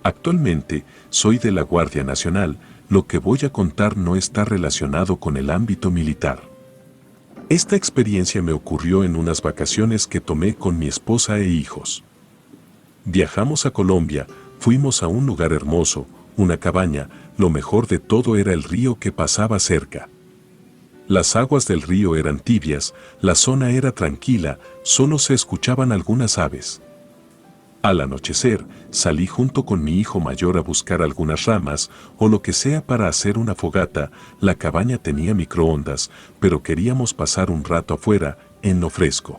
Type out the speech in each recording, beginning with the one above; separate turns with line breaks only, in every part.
Actualmente, soy de la Guardia Nacional, lo que voy a contar no está relacionado con el ámbito militar. Esta experiencia me ocurrió en unas vacaciones que tomé con mi esposa e hijos. Viajamos a Colombia, fuimos a un lugar hermoso, una cabaña, lo mejor de todo era el río que pasaba cerca. Las aguas del río eran tibias, la zona era tranquila, solo se escuchaban algunas aves. Al anochecer, salí junto con mi hijo mayor a buscar algunas ramas o lo que sea para hacer una fogata. La cabaña tenía microondas, pero queríamos pasar un rato afuera, en lo fresco.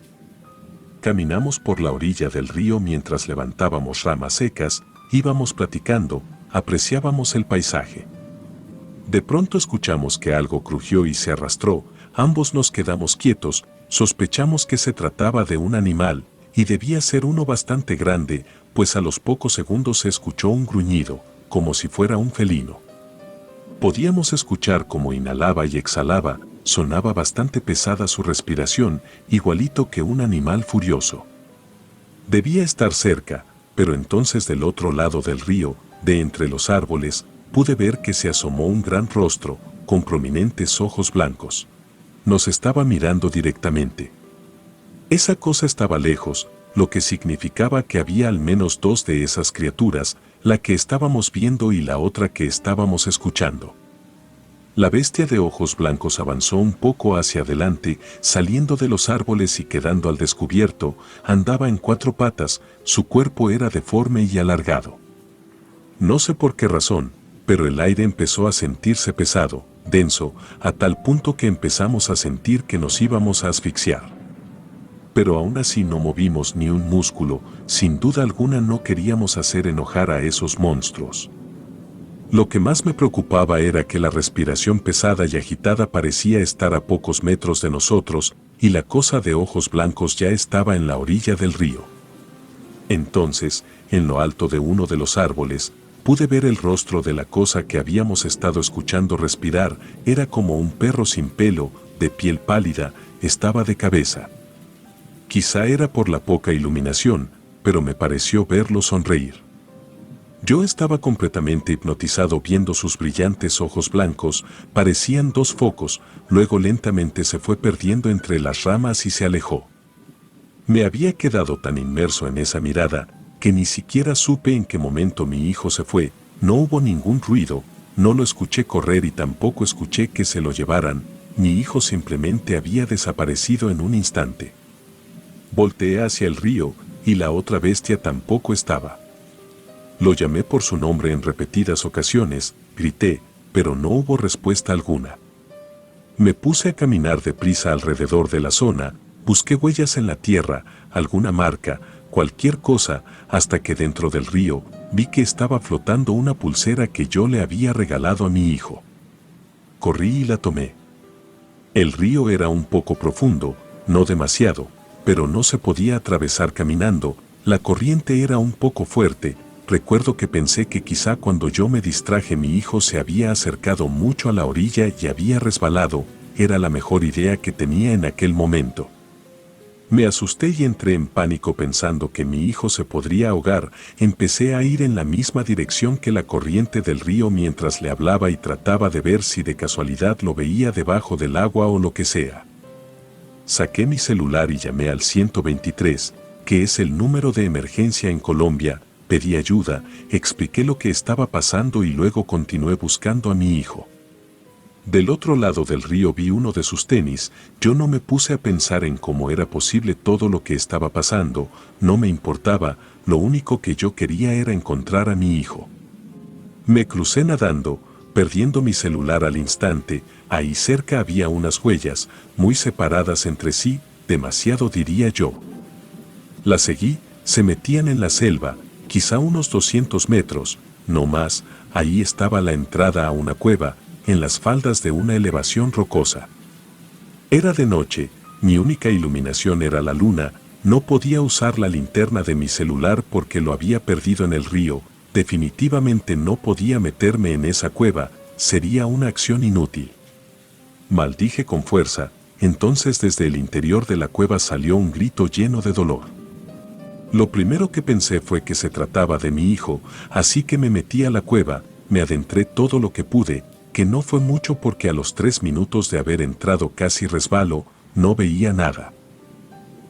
Caminamos por la orilla del río mientras levantábamos ramas secas, íbamos platicando, apreciábamos el paisaje. De pronto escuchamos que algo crujió y se arrastró, ambos nos quedamos quietos, sospechamos que se trataba de un animal, y debía ser uno bastante grande, pues a los pocos segundos se escuchó un gruñido, como si fuera un felino. Podíamos escuchar cómo inhalaba y exhalaba, sonaba bastante pesada su respiración, igualito que un animal furioso. Debía estar cerca, pero entonces del otro lado del río, de entre los árboles, pude ver que se asomó un gran rostro, con prominentes ojos blancos. Nos estaba mirando directamente. Esa cosa estaba lejos, lo que significaba que había al menos dos de esas criaturas, la que estábamos viendo y la otra que estábamos escuchando. La bestia de ojos blancos avanzó un poco hacia adelante, saliendo de los árboles y quedando al descubierto, andaba en cuatro patas, su cuerpo era deforme y alargado. No sé por qué razón, pero el aire empezó a sentirse pesado, denso, a tal punto que empezamos a sentir que nos íbamos a asfixiar. Pero aún así no movimos ni un músculo, sin duda alguna no queríamos hacer enojar a esos monstruos. Lo que más me preocupaba era que la respiración pesada y agitada parecía estar a pocos metros de nosotros, y la cosa de ojos blancos ya estaba en la orilla del río. Entonces, en lo alto de uno de los árboles, pude ver el rostro de la cosa que habíamos estado escuchando respirar, era como un perro sin pelo, de piel pálida, estaba de cabeza. Quizá era por la poca iluminación, pero me pareció verlo sonreír. Yo estaba completamente hipnotizado viendo sus brillantes ojos blancos, parecían dos focos, luego lentamente se fue perdiendo entre las ramas y se alejó. Me había quedado tan inmerso en esa mirada, que ni siquiera supe en qué momento mi hijo se fue, no hubo ningún ruido, no lo escuché correr y tampoco escuché que se lo llevaran, mi hijo simplemente había desaparecido en un instante. Volteé hacia el río, y la otra bestia tampoco estaba. Lo llamé por su nombre en repetidas ocasiones, grité, pero no hubo respuesta alguna. Me puse a caminar deprisa alrededor de la zona, busqué huellas en la tierra, alguna marca, cualquier cosa, hasta que dentro del río, vi que estaba flotando una pulsera que yo le había regalado a mi hijo. Corrí y la tomé. El río era un poco profundo, no demasiado, pero no se podía atravesar caminando, la corriente era un poco fuerte. Recuerdo que pensé que quizá cuando yo me distraje mi hijo se había acercado mucho a la orilla y había resbalado, era la mejor idea que tenía en aquel momento. Me asusté y entré en pánico pensando que mi hijo se podría ahogar, empecé a ir en la misma dirección que la corriente del río mientras le hablaba y trataba de ver si de casualidad lo veía debajo del agua o lo que sea. Saqué mi celular y llamé al 123, que es el número de emergencia en Colombia, pedí ayuda, expliqué lo que estaba pasando y luego continué buscando a mi hijo. Del otro lado del río vi uno de sus tenis, yo no me puse a pensar en cómo era posible todo lo que estaba pasando, no me importaba, lo único que yo quería era encontrar a mi hijo. Me crucé nadando, perdiendo mi celular al instante, ahí cerca había unas huellas, muy separadas entre sí, demasiado diría yo. Las seguí, se metían en la selva, quizá unos 200 metros, no más, ahí estaba la entrada a una cueva, en las faldas de una elevación rocosa. Era de noche, mi única iluminación era la luna, no podía usar la linterna de mi celular porque lo había perdido en el río, definitivamente no podía meterme en esa cueva, sería una acción inútil. Maldije con fuerza, entonces desde el interior de la cueva salió un grito lleno de dolor. Lo primero que pensé fue que se trataba de mi hijo, así que me metí a la cueva, me adentré todo lo que pude, que no fue mucho porque a los 3 minutos de haber entrado casi resbalo, no veía nada.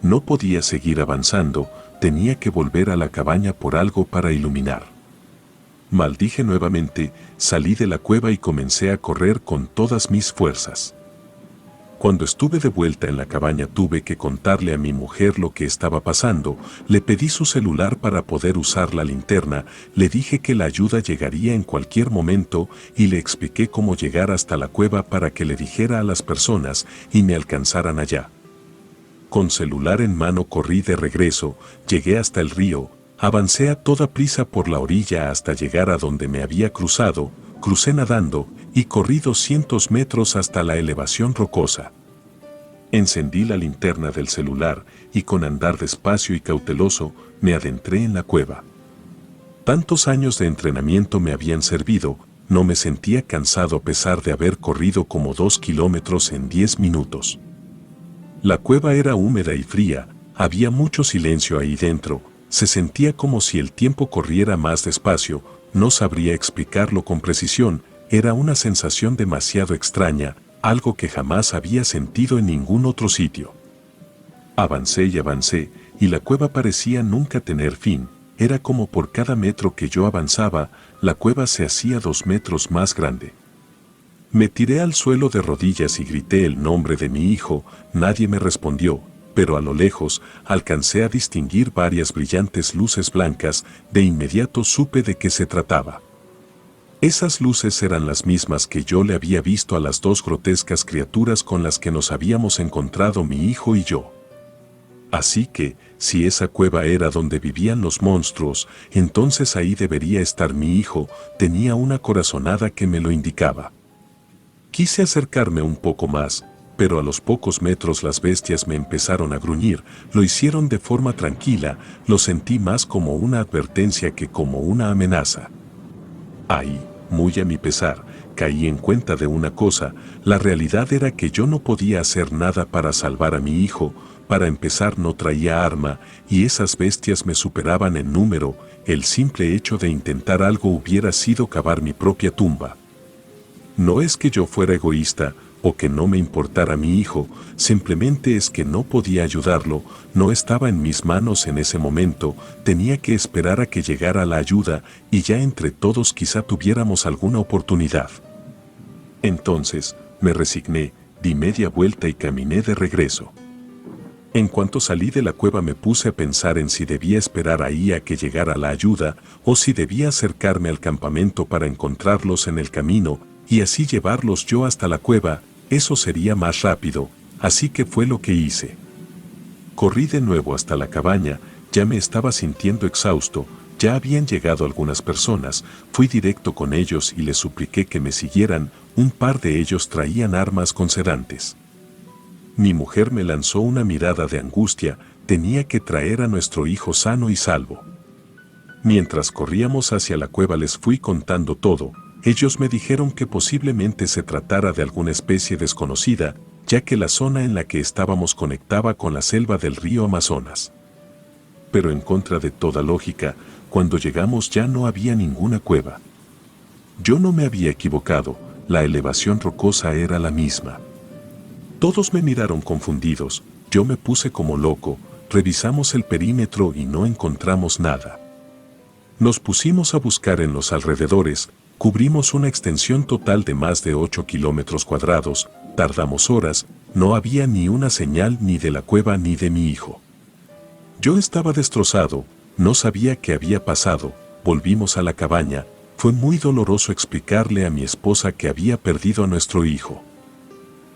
No podía seguir avanzando, tenía que volver a la cabaña por algo para iluminar. Maldije nuevamente, salí de la cueva y comencé a correr con todas mis fuerzas. Cuando estuve de vuelta en la cabaña tuve que contarle a mi mujer lo que estaba pasando, le pedí su celular para poder usar la linterna, le dije que la ayuda llegaría en cualquier momento y le expliqué cómo llegar hasta la cueva para que le dijera a las personas y me alcanzaran allá. Con celular en mano corrí de regreso, llegué hasta el río, avancé a toda prisa por la orilla hasta llegar a donde me había cruzado, crucé nadando y corrí 200 metros hasta la elevación rocosa. Encendí la linterna del celular y con andar despacio y cauteloso me adentré en la cueva. Tantos años de entrenamiento me habían servido, no me sentía cansado a pesar de haber corrido como 2 kilómetros en 10 minutos. La cueva era húmeda y fría, había mucho silencio ahí dentro, se sentía como si el tiempo corriera más despacio, no sabría explicarlo con precisión, era una sensación demasiado extraña, algo que jamás había sentido en ningún otro sitio. Avancé y avancé, y la cueva parecía nunca tener fin, era como por cada metro que yo avanzaba, la cueva se hacía 2 metros más grande. Me tiré al suelo de rodillas y grité el nombre de mi hijo, nadie me respondió, pero a lo lejos alcancé a distinguir varias brillantes luces blancas, de inmediato supe de qué se trataba. Esas luces eran las mismas que yo le había visto a las 2 grotescas criaturas con las que nos habíamos encontrado mi hijo y yo. Así que, si esa cueva era donde vivían los monstruos, entonces ahí debería estar mi hijo, tenía una corazonada que me lo indicaba. Quise acercarme un poco más, pero a los pocos metros las bestias me empezaron a gruñir, lo hicieron de forma tranquila, lo sentí más como una advertencia que como una amenaza. Ahí, muy a mi pesar, caí en cuenta de una cosa, la realidad era que yo no podía hacer nada para salvar a mi hijo, para empezar no traía arma, y esas bestias me superaban en número, el simple hecho de intentar algo hubiera sido cavar mi propia tumba. No es que yo fuera egoísta, o que no me importara mi hijo, simplemente es que no podía ayudarlo, no estaba en mis manos en ese momento, tenía que esperar a que llegara la ayuda y ya entre todos quizá tuviéramos alguna oportunidad. Entonces, me resigné, di media vuelta y caminé de regreso. En cuanto salí de la cueva me puse a pensar en si debía esperar ahí a que llegara la ayuda o si debía acercarme al campamento para encontrarlos en el camino y así llevarlos yo hasta la cueva, eso sería más rápido, así que fue lo que hice. Corrí de nuevo hasta la cabaña, ya me estaba sintiendo exhausto, ya habían llegado algunas personas, fui directo con ellos y les supliqué que me siguieran, un par de ellos traían armas con sedantes. Mi mujer me lanzó una mirada de angustia, tenía que traer a nuestro hijo sano y salvo. Mientras corríamos hacia la cueva les fui contando todo, ellos me dijeron que posiblemente se tratara de alguna especie desconocida, ya que la zona en la que estábamos conectaba con la selva del río Amazonas. Pero en contra de toda lógica, cuando llegamos ya no había ninguna cueva. Yo no me había equivocado, la elevación rocosa era la misma. Todos me miraron confundidos, yo me puse como loco, revisamos el perímetro y no encontramos nada. Nos pusimos a buscar en los alrededores, cubrimos una extensión total de más de 8 kilómetros cuadrados, tardamos horas, no había ni una señal ni de la cueva ni de mi hijo. Yo estaba destrozado, no sabía qué había pasado, volvimos a la cabaña, fue muy doloroso explicarle a mi esposa que había perdido a nuestro hijo.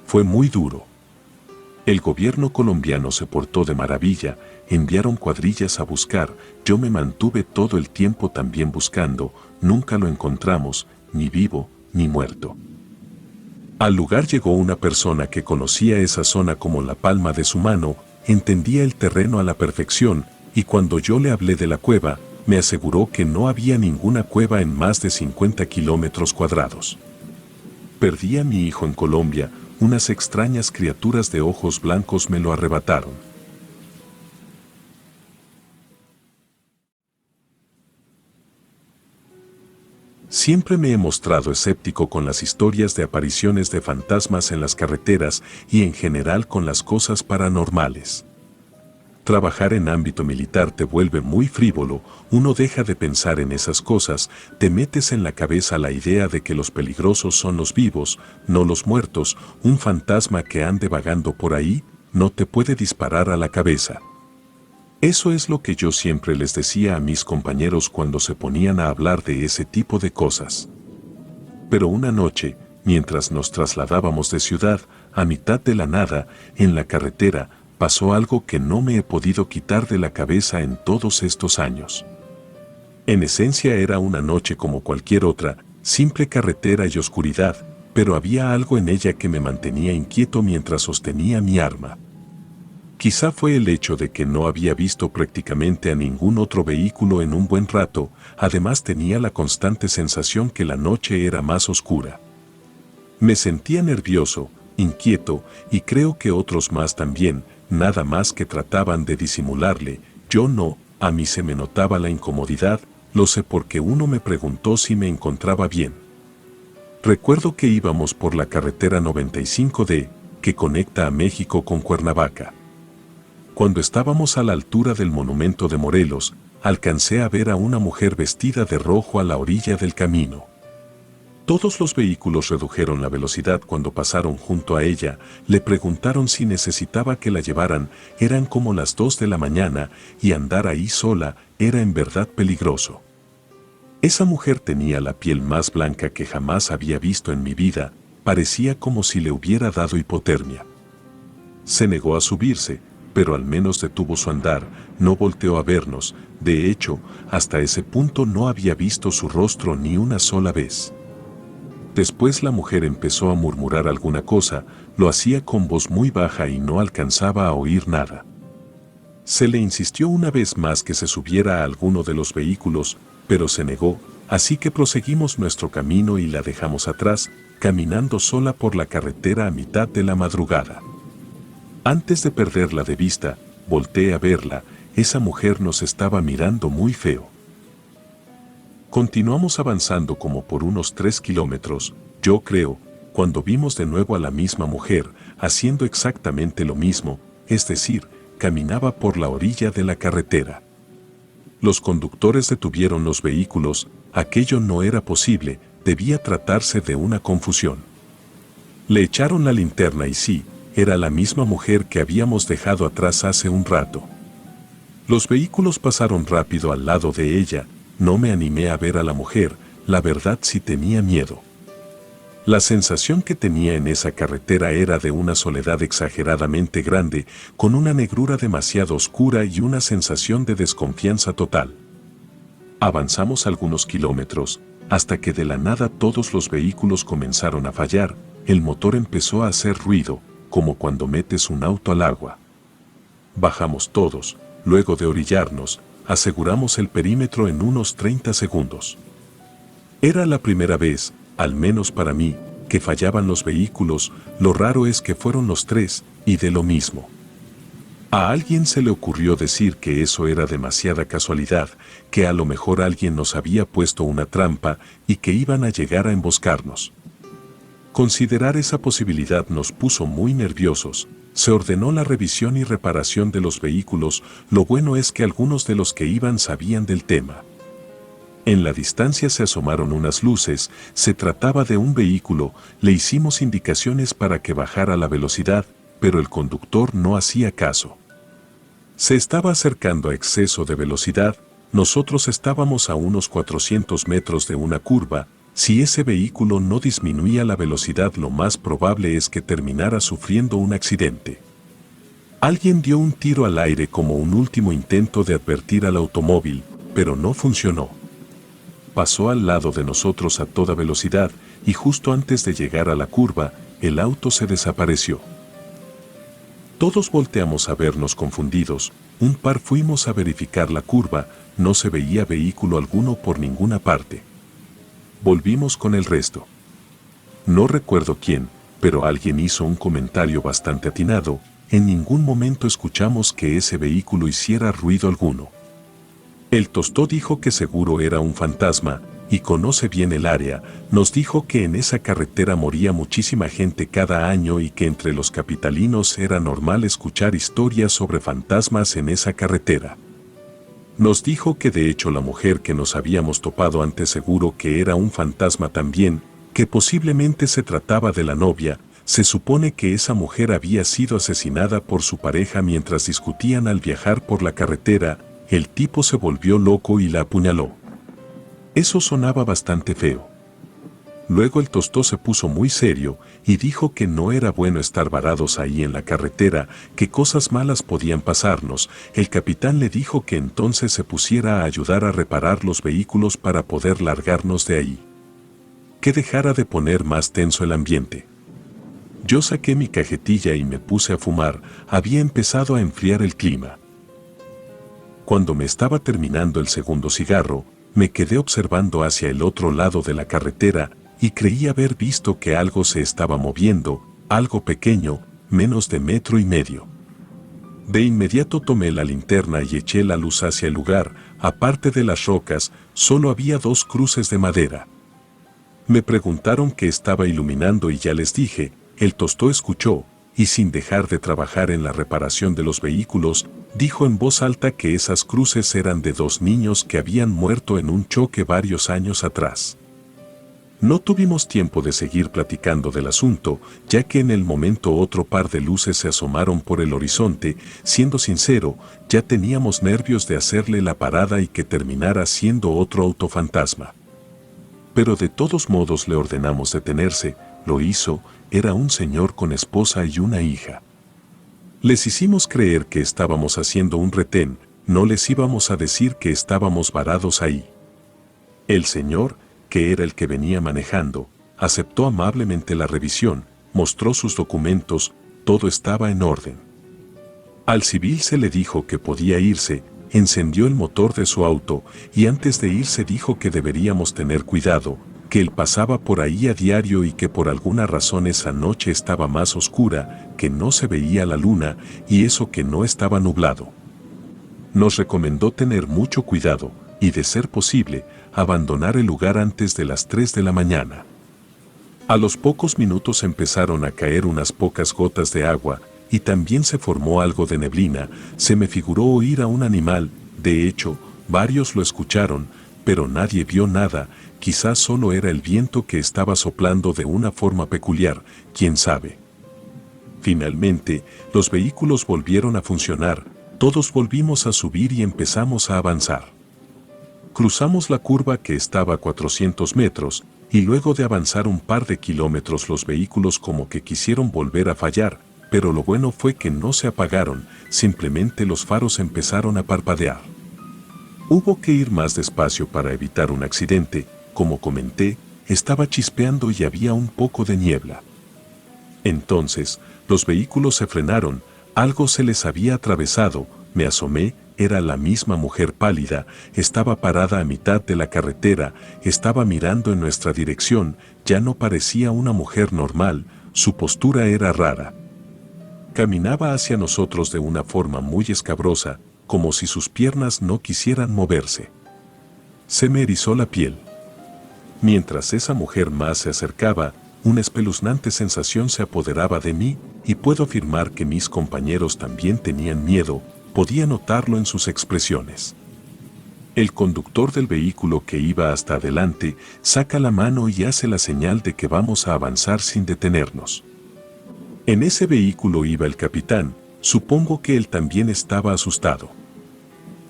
Fue muy duro. El gobierno colombiano se portó de maravilla, enviaron cuadrillas a buscar, yo me mantuve todo el tiempo también buscando, nunca lo encontramos, ni vivo, ni muerto. Al lugar llegó una persona que conocía esa zona como la palma de su mano, entendía el terreno a la perfección, y cuando yo le hablé de la cueva, me aseguró que no había ninguna cueva en más de 50 kilómetros cuadrados. Perdí a mi hijo en Colombia, unas extrañas criaturas de ojos blancos me lo arrebataron. Siempre me he mostrado escéptico con las historias de apariciones de fantasmas en las carreteras y en general con las cosas paranormales. Trabajar en ámbito militar te vuelve muy frívolo, uno deja de pensar en esas cosas, te metes en la cabeza la idea de que los peligrosos son los vivos, no los muertos, un fantasma que ande vagando por ahí, no te puede disparar a la cabeza. Eso es lo que yo siempre les decía a mis compañeros cuando se ponían a hablar de ese tipo de cosas. Pero una noche, mientras nos trasladábamos de ciudad, a mitad de la nada, en la carretera, pasó algo que no me he podido quitar de la cabeza en todos estos años. En esencia era una noche como cualquier otra, simple carretera y oscuridad, pero había algo en ella que me mantenía inquieto mientras sostenía mi arma. Quizá fue el hecho de que no había visto prácticamente a ningún otro vehículo en un buen rato, además tenía la constante sensación que la noche era más oscura. Me sentía nervioso, inquieto, y creo que otros más también, nada más que trataban de disimularle, yo no, a mí se me notaba la incomodidad, lo sé porque uno me preguntó si me encontraba bien. Recuerdo que íbamos por la carretera 95D, que conecta a México con Cuernavaca. Cuando estábamos a la altura del monumento de Morelos, alcancé a ver a una mujer vestida de rojo a la orilla del camino. Todos los vehículos redujeron la velocidad cuando pasaron junto a ella, le preguntaron si necesitaba que la llevaran, eran como las 2 de la mañana y andar ahí sola era en verdad peligroso. Esa mujer tenía la piel más blanca que jamás había visto en mi vida, parecía como si le hubiera dado hipotermia. Se negó a subirse, pero al menos detuvo su andar, no volteó a vernos, de hecho, hasta ese punto no había visto su rostro ni una sola vez. Después la mujer empezó a murmurar alguna cosa, lo hacía con voz muy baja y no alcanzaba a oír nada. Se le insistió una vez más que se subiera a alguno de los vehículos, pero se negó, así que proseguimos nuestro camino y la dejamos atrás, caminando sola por la carretera a mitad de la madrugada. Antes de perderla de vista, volteé a verla, esa mujer nos estaba mirando muy feo. Continuamos avanzando como por unos 3 kilómetros, yo creo, cuando vimos de nuevo a la misma mujer, haciendo exactamente lo mismo, es decir, caminaba por la orilla de la carretera. Los conductores detuvieron los vehículos, aquello no era posible, debía tratarse de una confusión. Le echaron la linterna y sí, era la misma mujer que habíamos dejado atrás hace un rato. Los vehículos pasaron rápido al lado de ella, no me animé a ver a la mujer, la verdad sí tenía miedo. La sensación que tenía en esa carretera era de una soledad exageradamente grande, con una negrura demasiado oscura y una sensación de desconfianza total. Avanzamos algunos kilómetros, hasta que de la nada todos los vehículos comenzaron a fallar, el motor empezó a hacer ruido, como cuando metes un auto al agua. Bajamos todos, luego de orillarnos, aseguramos el perímetro en unos 30 segundos. Era la primera vez, al menos para mí, que fallaban los vehículos, lo raro es que fueron los 3, y de lo mismo. A alguien se le ocurrió decir que eso era demasiada casualidad, que a lo mejor alguien nos había puesto una trampa y que iban a llegar a emboscarnos. Considerar esa posibilidad nos puso muy nerviosos, se ordenó la revisión y reparación de los vehículos, lo bueno es que algunos de los que iban sabían del tema. En la distancia se asomaron unas luces, se trataba de un vehículo, le hicimos indicaciones para que bajara la velocidad, pero el conductor no hacía caso. Se estaba acercando a exceso de velocidad, nosotros estábamos a unos 400 metros de una curva, si ese vehículo no disminuía la velocidad lo más probable es que terminara sufriendo un accidente. Alguien dio un tiro al aire como un último intento de advertir al automóvil, pero no funcionó. Pasó al lado de nosotros a toda velocidad y justo antes de llegar a la curva, el auto se desapareció. Todos volteamos a vernos confundidos, un par fuimos a verificar la curva, no se veía vehículo alguno por ninguna parte. Volvimos con el resto. No recuerdo quién, pero alguien hizo un comentario bastante atinado, en ningún momento escuchamos que ese vehículo hiciera ruido alguno. El tostó dijo que seguro era un fantasma, y conoce bien el área, nos dijo que en esa carretera moría muchísima gente cada año y que entre los capitalinos era normal escuchar historias sobre fantasmas en esa carretera. Nos dijo que de hecho la mujer que nos habíamos topado antes seguro que era un fantasma también, que posiblemente se trataba de la novia. Se supone que esa mujer había sido asesinada por su pareja mientras discutían al viajar por la carretera. El tipo se volvió loco y la apuñaló. Eso sonaba bastante feo. Luego el tostó se puso muy serio y dijo que no era bueno estar varados ahí en la carretera, que cosas malas podían pasarnos. El capitán le dijo que entonces se pusiera a ayudar a reparar los vehículos para poder largarnos de ahí. Que dejara de poner más tenso el ambiente. Yo saqué mi cajetilla y me puse a fumar. Había empezado a enfriar el clima. Cuando me estaba terminando el segundo cigarro, me quedé observando hacia el otro lado de la carretera y creí haber visto que algo se estaba moviendo, algo pequeño, menos de 1,5 metros. De inmediato tomé la linterna y eché la luz hacia el lugar. Aparte de las rocas, solo había 2 cruces de madera. Me preguntaron qué estaba iluminando y ya les dije. El tostó escuchó, y sin dejar de trabajar en la reparación de los vehículos, dijo en voz alta que esas cruces eran de 2 niños que habían muerto en un choque varios años atrás. No tuvimos tiempo de seguir platicando del asunto, ya que en el momento otro par de luces se asomaron por el horizonte. Siendo sincero, ya teníamos nervios de hacerle la parada y que terminara siendo otro autofantasma. Pero de todos modos le ordenamos detenerse. Lo hizo. Era un señor con esposa y una hija. Les hicimos creer que estábamos haciendo un retén, no les íbamos a decir que estábamos varados ahí. El señor, que era el que venía manejando, aceptó amablemente la revisión, mostró sus documentos, todo estaba en orden. Al civil se le dijo que podía irse, encendió el motor de su auto y antes de irse dijo que deberíamos tener cuidado, que él pasaba por ahí a diario y que por alguna razón esa noche estaba más oscura, que no se veía la luna y eso que no estaba nublado. Nos recomendó tener mucho cuidado y, de ser posible, abandonar el lugar antes de las 3 de la mañana. A los pocos minutos empezaron a caer unas pocas gotas de agua y también se formó algo de neblina. Se me figuró oír a un animal, de hecho, varios lo escucharon, pero nadie vio nada. Quizás solo era el viento que estaba soplando de una forma peculiar, quién sabe. Finalmente, los vehículos volvieron a funcionar, todos volvimos a subir y empezamos a avanzar. Cruzamos la curva que estaba a 400 metros, y luego de avanzar un par de kilómetros los vehículos como que quisieron volver a fallar, pero lo bueno fue que no se apagaron, simplemente los faros empezaron a parpadear. Hubo que ir más despacio para evitar un accidente. Como comenté, estaba chispeando y había un poco de niebla. Entonces, los vehículos se frenaron, algo se les había atravesado, me asomé, era la misma mujer pálida, estaba parada a mitad de la carretera, estaba mirando en nuestra dirección, ya no parecía una mujer normal, su postura era rara. Caminaba hacia nosotros de una forma muy escabrosa, como si sus piernas no quisieran moverse. Se me erizó la piel. Mientras esa mujer más se acercaba, una espeluznante sensación se apoderaba de mí, y puedo afirmar que mis compañeros también tenían miedo, podía notarlo en sus expresiones. El conductor del vehículo que iba hasta adelante saca la mano y hace la señal de que vamos a avanzar sin detenernos. En ese vehículo iba el capitán, supongo que él también estaba asustado.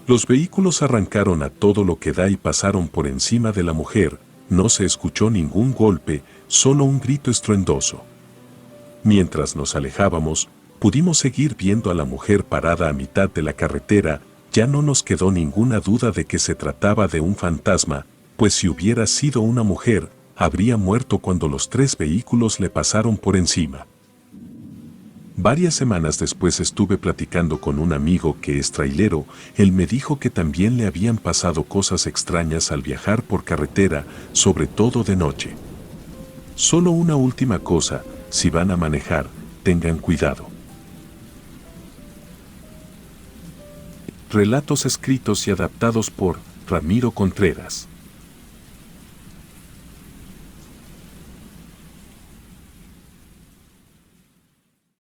Los vehículos arrancaron a todo lo que da y pasaron por encima de la mujer. No se escuchó ningún golpe, solo un grito estruendoso. Mientras nos alejábamos, pudimos seguir viendo a la mujer parada a mitad de la carretera. Ya no nos quedó ninguna duda de que se trataba de un fantasma, pues si hubiera sido una mujer, habría muerto cuando los 3 vehículos le pasaron por encima. Varias semanas después estuve platicando con un amigo que es trailero. Él me dijo que también le habían pasado cosas extrañas al viajar por carretera, sobre todo de noche. Solo una última cosa, si van a manejar, tengan cuidado. Relatos escritos y adaptados por Ramiro Contreras.